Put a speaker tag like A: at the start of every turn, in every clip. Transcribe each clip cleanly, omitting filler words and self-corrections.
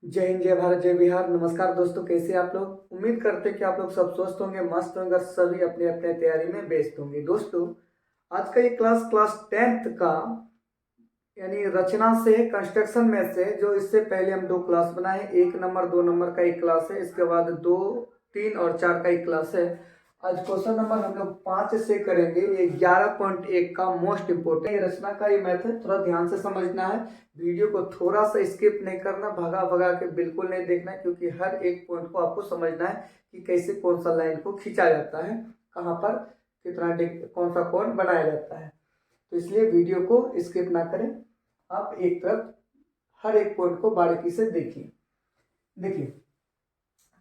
A: जय हिंद, जय भारत, जय बिहार। नमस्कार दोस्तों, कैसे हैं आप लोग। उम्मीद करते हैं कि आप लोग सब स्वस्थ होंगे, मस्त होंगे और सभी अपने अपने तैयारी में व्यस्त होंगे। दोस्तों, आज का ये क्लास 10th का यानी रचना से कंस्ट्रक्शन में से जो इससे पहले हम दो क्लास बनाए, 1 नंबर 2 नंबर का एक क्लास है, इसके बाद 2, 3 और 4 का एक क्लास है। आज क्वेश्चन नंबर हम लोग 5 से करेंगे। ये 11.1 का मोस्ट इंपोर्टेंट ये रचना का ये मेथड थोड़ा ध्यान से समझना है। वीडियो को थोड़ा सा स्किप नहीं करना, भगा भगा के बिल्कुल नहीं देखना है, क्योंकि हर एक पॉइंट को आपको समझना है कि कैसे कौन सा लाइन को खींचा जाता है, कहाँ पर कितना कौन सा कोण बनाया जाता है। तो इसलिए वीडियो को स्किप ना करें, आप एक तरफ हर एक पॉइंट को बारीकी से देखिए। देखिए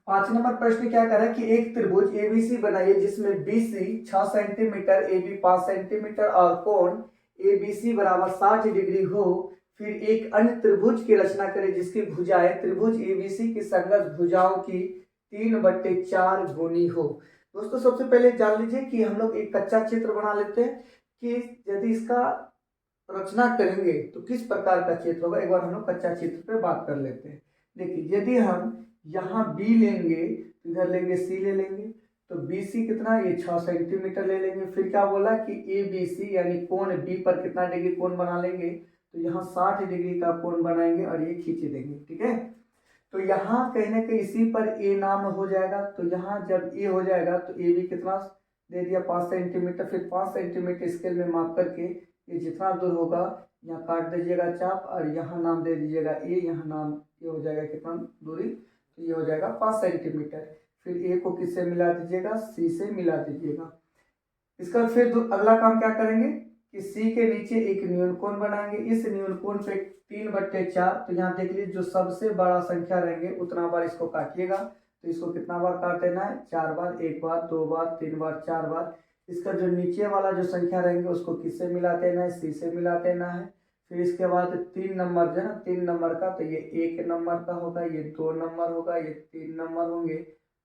A: 5 नंबर प्रश्न क्या कर रहा है कि एक त्रिभुज एबीसी बनाइए जिसमें बीसी 6 सेंटीमीटर, एबी 5 सेंटीमीटर और कोण एबीसी बराबर 60 डिग्री हो। फिर एक अन्य त्रिभुज की रचना करें जिसकी भुजाएं त्रिभुज एबीसी की संगत भुजाओं की 3/4 गुनी हो। दोस्तों, सबसे पहले जान लीजिए कि हम लोग एक कच्चा चित्र बना लेते हैं कि यदि इसका रचना करेंगे तो किस प्रकार का चित्र होगा। एक बार हम लोग कच्चा चित्र पे बात कर लेते हैं। देखिए, यदि हम यहाँ बी लेंगे तो इधर लेंगे सी ले लेंगे, तो बी सी कितना, ये 6 सेंटीमीटर ले लेंगे। फिर क्या बोला कि ए बी सी यानी कोण बी पर कितना डिग्री कोण बना लेंगे, तो यहाँ 60 डिग्री का कोण बनाएंगे और ये खींच देंगे। ठीक है, तो यहाँ कहीं ना कहीं इसी पर ए नाम हो जाएगा। तो यहाँ जब ए हो जाएगा तो ए भी कितना दे दिया, 5 सेंटीमीटर। फिर 5 सेंटीमीटर स्केल में माप करके ये जितना दूर होगा यहाँ काट दीजिएगा चाप और यहाँ नाम दे दीजिएगा ए, यहाँ नाम ये हो जाएगा कितना दूरी, तो ये हो जाएगा 5 सेंटीमीटर। फिर ए को किससे मिला दीजिएगा, सी से मिला दीजिएगा। इसका फिर अगला काम क्या करेंगे कि सी के नीचे एक न्यूनकोण बनाएंगे। इस न्यूनकोण पे 3/4, तो यहाँ देख लीजिए जो सबसे बड़ा संख्या रहेंगे उतना बार इसको काटिएगा। तो इसको कितना बार काट देना है, 4 बार, 1 बार, 2 बार, 3 बार, 4 बार। इसका जो नीचे वाला जो संख्या रहेंगे उसको किससे मिला देना है, सी से मिला देना है। फिर इसके बाद 3 नंबर जो है ना, 3 नंबर का, तो ये 1 नंबर का होगा, ये 2 नंबर होगा, ये 3 नंबर होंगे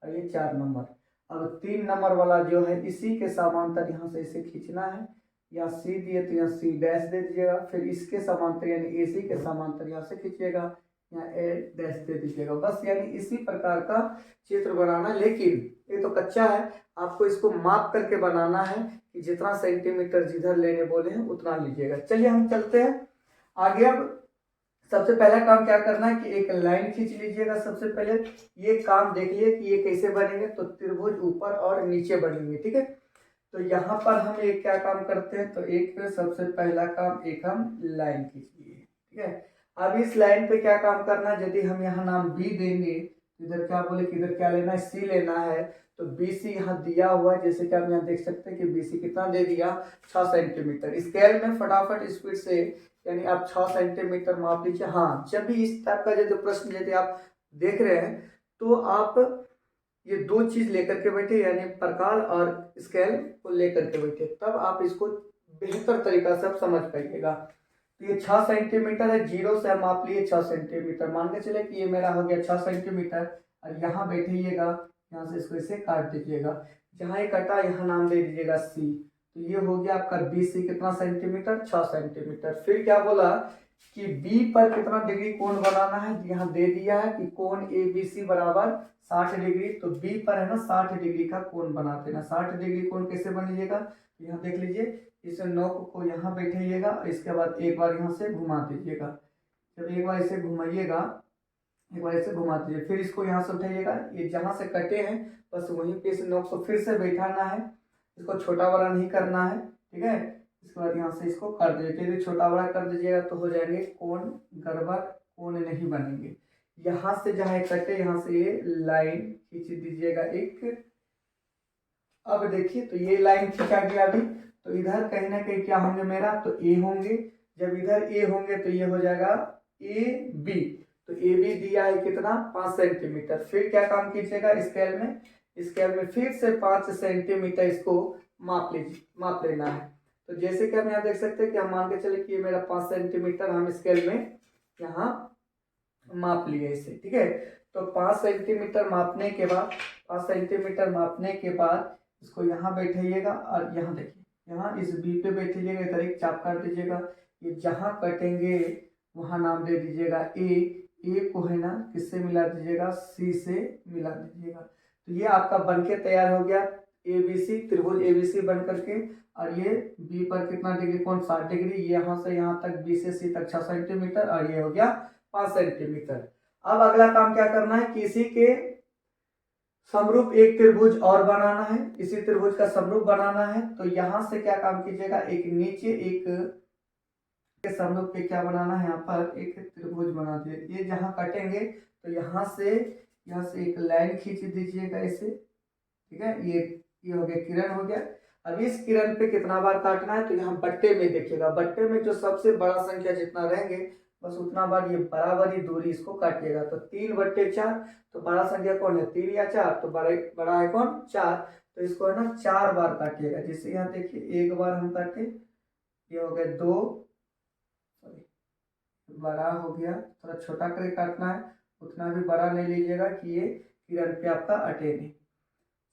A: और ये 4 नंबर। अब 3 नंबर वाला जो है इसी के समांतर यहाँ से इसे खींचना है। यहाँ सी दिए तो यहाँ सी डैश दे दीजिएगा। फिर इसके समांतर यानी ए सी के समांतर यहाँ से खींचिएगा, यहाँ ए डैश दे दीजिएगा। बस यानी इसी प्रकार का चित्र बनाना। लेकिन ये तो कच्चा है, आपको इसको माप करके बनाना है कि जितना सेंटीमीटर जिधर लेने बोले हैं उतना लीजिएगा। चलिए हम चलते हैं आगे। अब सबसे पहला काम क्या करना है कि एक लाइन खींच लीजिएगा। सबसे पहले ये काम देख लिए कि ये कैसे बनेंगे, तो त्रिभुज ऊपर और नीचे बनेंगे। ठीक है, तो यहाँ पर हम एक क्या काम करते हैं, तो एक सबसे पहला काम एक हम लाइन खींच लिए। ठीक है, अब इस लाइन पे क्या काम करना है, यदि हम यहाँ नाम बी देंगे, इधर क्या बोले कि इधर क्या लेना है, सी लेना है। तो बी सी यहाँ दिया हुआ है, जैसे कि आप यहाँ देख सकते हैं कि बी सी कितना दे दिया, 6 सेंटीमीटर। स्केल में फटाफट स्पीड से यानी आप 6 सेंटीमीटर माप लीजिए। हाँ, जब भी इस टाइप का जो प्रश्न यदि आप देख रहे हैं तो आप ये दो चीज लेकर के बैठे, यानी प्रकार और स्केल को लेकर के बैठे, तब आप इसको बेहतर तरीका से आप समझ पाइएगा। तो ये 6 सेंटीमीटर है, जीरो से हम माप लिए 6 सेंटीमीटर, मान के चले कि ये मेरा हो गया 6 सेंटीमीटर। और यहाँ बैठिएगा, यहाँ से इसको इसे काट दीजिएगा। जहाँ ये कटा यहाँ नाम दे दीजिएगा सी। तो ये हो गया आपका बी सी कितना सेंटीमीटर, 6 सेंटीमीटर। फिर क्या बोला कि बी पर कितना डिग्री कोण बनाना है, यहाँ दे दिया है कि कोण ए बी सी बराबर 60 डिग्री। तो बी पर है ना 60 डिग्री का कोण बना देना। 60 डिग्री कोण कैसे बनीजिएगा, यहाँ देख लीजिए, इस नोक को यहाँ बैठिएगा, इसके बाद एक बार यहाँ से घुमा दीजिएगा। जब एक बार इसे घुमाइएगा, एक बार इसे घुमा दीजिए, फिर इसको यहाँ से उठाइएगा। ये जहाँ से कटे हैं बस वहीं पे इस नोक को फिर से बैठाना है, इसको छोटा बड़ा नहीं करना है। ठीक है, इसके बाद यहाँ से इसको कर दीजिए। यदि छोटा बड़ा कर दीजिएगा तो हो जाएंगे कोण गड़बड़, कोण नहीं बनेंगे। यहाँ से जहाँ कटे यहाँ से ये लाइन खींच दीजिएगा एक। अब देखिए, तो ये लाइन खींचा गया अभी, तो इधर कहीं ना कहीं क्या होंगे मेरा, तो ए होंगे। जब इधर ए होंगे तो ये हो जाएगा ए बी। तो ए बी दिया है कितना, 5 सेंटीमीटर। फिर क्या काम कीजिएगा, स्केल में, स्केल में फिर से 5 सेंटीमीटर इसको माप लीजिए, माप लेना है। तो जैसे कि हम यहाँ देख सकते हैं कि हम मान के चले कि ये मेरा 5 सेंटीमीटर हम स्केल में यहाँ माप लिए इसे। ठीक है, तो 5 सेंटीमीटर मापने के बाद, 5 सेंटीमीटर मापने के बाद इसको यहाँ बैठाइएगा और यहाँ देखिए, यहाँ इस बी पे बैठिएगा, इधर एक चाप काट दीजिएगा। ये जहाँ कटेंगे वहाँ नाम दे दीजिएगा ए, ए को है ना किससे मिला दीजिएगा, सी से मिला दीजिएगा। तो ये आपका बनके तैयार हो गया एबीसी, त्रिभुज एबीसी बन करके। और ये बी पर कितना डिग्री कोण, 60 डिग्री। यहाँ से यहाँ तक बी से सी तक 6 सेंटीमीटर और ये हो गया 5 सेंटीमीटर। अब अगला काम क्या करना है कि इसी के समरूप एक त्रिभुज और बनाना है, इसी त्रिभुज का समरूप बनाना है। तो यहां से क्या काम कीजिएगा, एक नीचे एक के समरूप पे क्या बनाना है, यहाँ पर एक त्रिभुज बना दिए। ये जहां कटेंगे तो यहाँ से एक लाइन खींच दीजिएगा ऐसे, ठीक है। ये हो गया, किरण हो गया। अब इस किरण पे कितना बार काटना है, तो यहाँ बट्टे में देखिएगा, बट्टे में जो सबसे बड़ा संख्या जितना रहेंगे बस उतना बार ये बराबरी दूरी इसको काटिएगा। तो 3/4, तो बड़ा संख्या कौन है, 3 या 4, तो बड़ा है कौन, 4। तो इसको है ना 4 बार काटिएगा। जिससे यहाँ देखिए एक बार हम काटे, ये हो गया 2, बड़ा हो गया, थोड़ा छोटा करके काटना है, उतना भी बड़ा नहीं लीजिएगा कि ये किरण पे आपका अटे नहीं।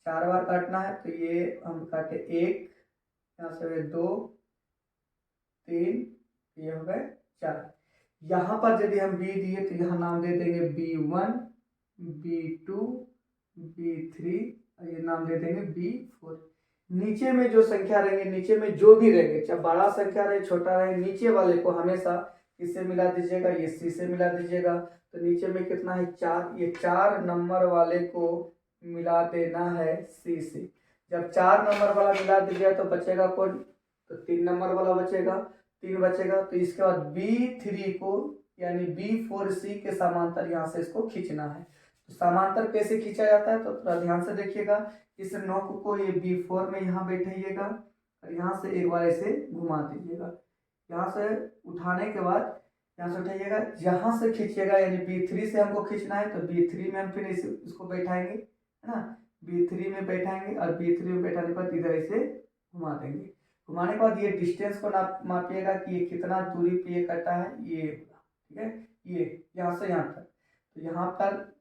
A: 4 बार काटना है। तो ये हम काटे 1, यहाँ से हो गए 2, 3, ये हो गए 4। यहाँ पर यदि हम बी दिए तो यहाँ नाम दे देंगे B1, B2, B3 और ये नाम दे देंगे B4। नीचे में जो संख्या रहेंगे, नीचे में जो भी रहेंगे, चाहे बड़ा संख्या रहे छोटा रहे, नीचे वाले को हमेशा किससे मिला दीजिएगा, ये सी से मिला दीजिएगा। तो नीचे में कितना है 4, ये 4 नंबर वाले को मिला देना है सी से। जब 4 नंबर वाला मिला दीजिएगा तो बचेगा कौन, तो 3 नंबर वाला बचेगा, 3 बचेगा। तो इसके बाद B3 को यानी B4C के समांतर यहाँ से इसको खींचना है। तो समांतर कैसे खींचा जाता है, तो थोड़ा ध्यान से देखिएगा। इस नोक को ये B4 में यहाँ बैठाइएगा और यहाँ से एक बार ऐसे घुमा दीजिएगा। यहाँ से उठाने के बाद यहाँ से उठाइएगा, जहाँ से खींचिएगा यानी B3 से हमको खींचना है, तो B3 में हम फिर इसको बैठाएंगे, है ना। B3 में बैठाएंगे और B3 में बैठाने के बाद इधर ऐसे घुमा देंगे। घुमाने के बाद ये डिस्टेंस को मापिएगा कि ये कितना दूरी पे ये कटा है, ये, ठीक है, ये यहाँ से यहाँ तक। तो यहाँ पर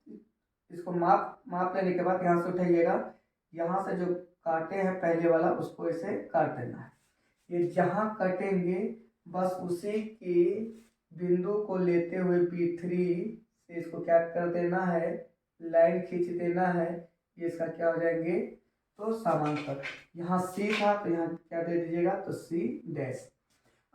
A: इसको माप लेने के बाद यहाँ से उठाइएगा, यहाँ से जो काटे हैं पहले वाला उसको ऐसे काट देना है। ये जहाँ कटेंगे बस उसी के बिंदु को लेते हुए B3 से इसको क्या कर देना है, लाइन खींच देना है। ये इसका क्या हो जाएंगे, तो समांतर। यहाँ C था तो यहाँ क्या दे दीजिएगा, तो C'।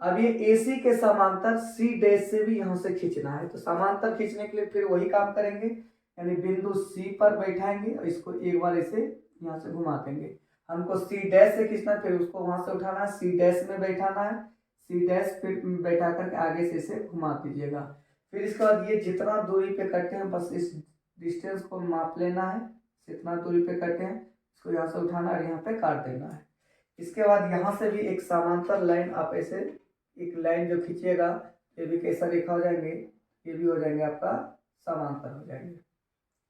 A: अब ये AC के समांतर C' से भी यहाँ से खींचना है। तो समांतर खींचने के लिए फिर वही काम करेंगे, यानी बिंदु C पर बैठाएंगे और इसको एक बार ऐसे यहाँ से घुमा देंगे। हमको C' से खींचना है, फिर उसको वहां से उठाना है, C' में बैठाना है, C' फिर बैठा करके आगे से इसे घुमा दीजिएगा। फिर इसके बाद ये जितना दूरी पे कटे हैं बस इस डिस्टेंस को माप लेना है, जितना दूरी पे कटे हैं इसको यहाँ से उठाना और यहाँ पे काट देना है। इसके बाद यहाँ से भी एक समांतर लाइन आप ऐसे एक लाइन जो खींचिएगा, ये भी कैसा रेखा हो जाएंगे, ये भी हो जाएंगे आपका समांतर हो जाएंगे।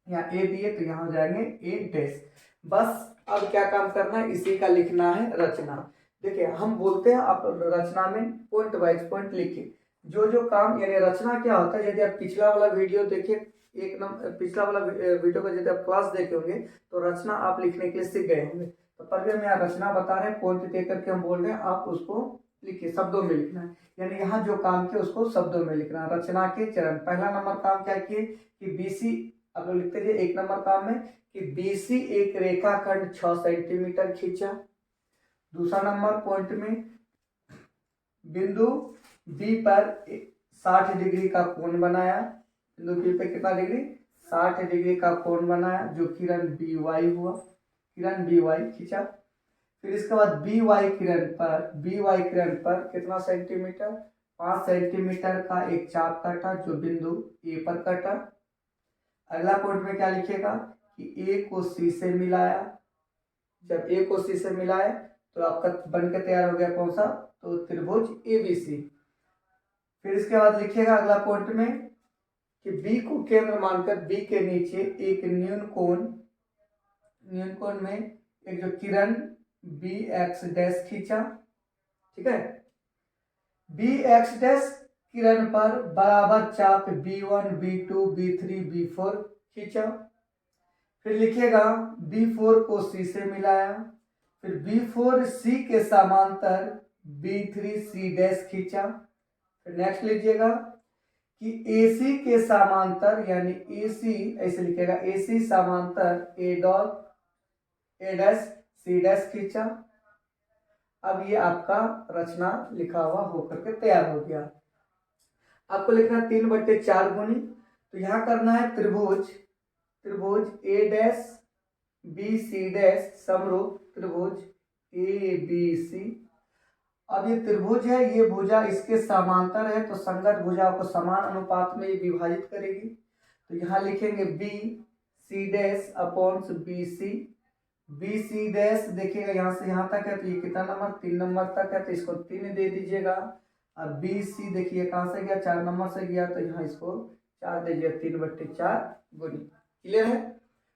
A: यहाँ ए दिए तो यहाँ हो जाएंगे A'। बस अब क्या काम करना है, इसी का लिखना है रचना। देखिए हम बोलते हैं आप रचना में पॉइंट वाइज पॉइंट लिखिए। जो काम यानी रचना क्या होता है, यदि आप पिछला वाला वीडियो देखिए, पिछला वाला वीडियो का यदि आप क्लास देखे होंगे तो रचना आप लिखने के लिए सीख गए होंगे। तो पर भी हम यहाँ रचना बता रहे हैं, पॉइंट दे करके हम बोल रहे हैं, आप उसको लिखिए, शब्दों में लिखना है। यानी यहाँ जो काम किया उसको शब्दों में लिखना है। रचना के चरण, पहला नंबर काम क्या किए कि BC, आप लोग लिखते जाइए 1 नंबर काम में कि BC एक रेखाखंड 6 सेंटीमीटर खींचा। दूसरा नंबर पॉइंट में बिंदु B पर 60 डिग्री का कोण बनाया। बिंदु B पे कितना डिग्री, 60 डिग्री का कोण बनाया, जो किरण BY हुआ, किरण BY खींचा। फिर इसके बाद BY किरण पर कितना सेंटीमीटर, 5 सेंटीमीटर का एक चाप काटा जो बिंदु A पर काटा। अगला पॉइंट में क्या लिखिएगा कि A को C से मिलाया। जब A को C से मिलाए तो आपका बनकर तैयार हो गया कौन सा, तो त्रिभुज ABC। फिर इसके बाद लिखिएगा अगला पॉइंट में कि B को केंद्र मानकर B के नीचे एक न्यून कोण में एक जो किरण BX' खींचा, ठीक है। BX' किरण पर बराबर चाप B1, B2, B3, B4 खींचा। फिर लिखिएगा B4 को C से मिलाया। फिर B4C के समांतर B3C' खींचा। फिर नेक्स्ट लीजिएगा कि AC के समांतर, यानी AC ऐसे लिखेगा, AC समांतर A dot A dash C dash खींचा। अब ये आपका रचना लिखा हुआ होकर के तैयार हो गया। आपको लिखना 3/4 गुनी, तो यहाँ करना है त्रिभुज A dash B C dash समरूप त्रिभुज ABC। अब ये त्रिभुज है, ये भुजा इसके समांतर है, तो संगत भुजाओं को समान अनुपात में विभाजित करेगी। तो यहाँ लिखेंगे B C dash upon B C dash, देखिएगा यहाँ से यहाँ तक है, तो ये कितना नंबर, 3 नंबर तक है, तो इसको 3 दे दीजिएगा। अब बी सी देखिए कहाँ से गया, 4 नंबर से गया, तो यहाँ इसको 4 दे दीजिए, 3/4 गुनी। क्लियर है।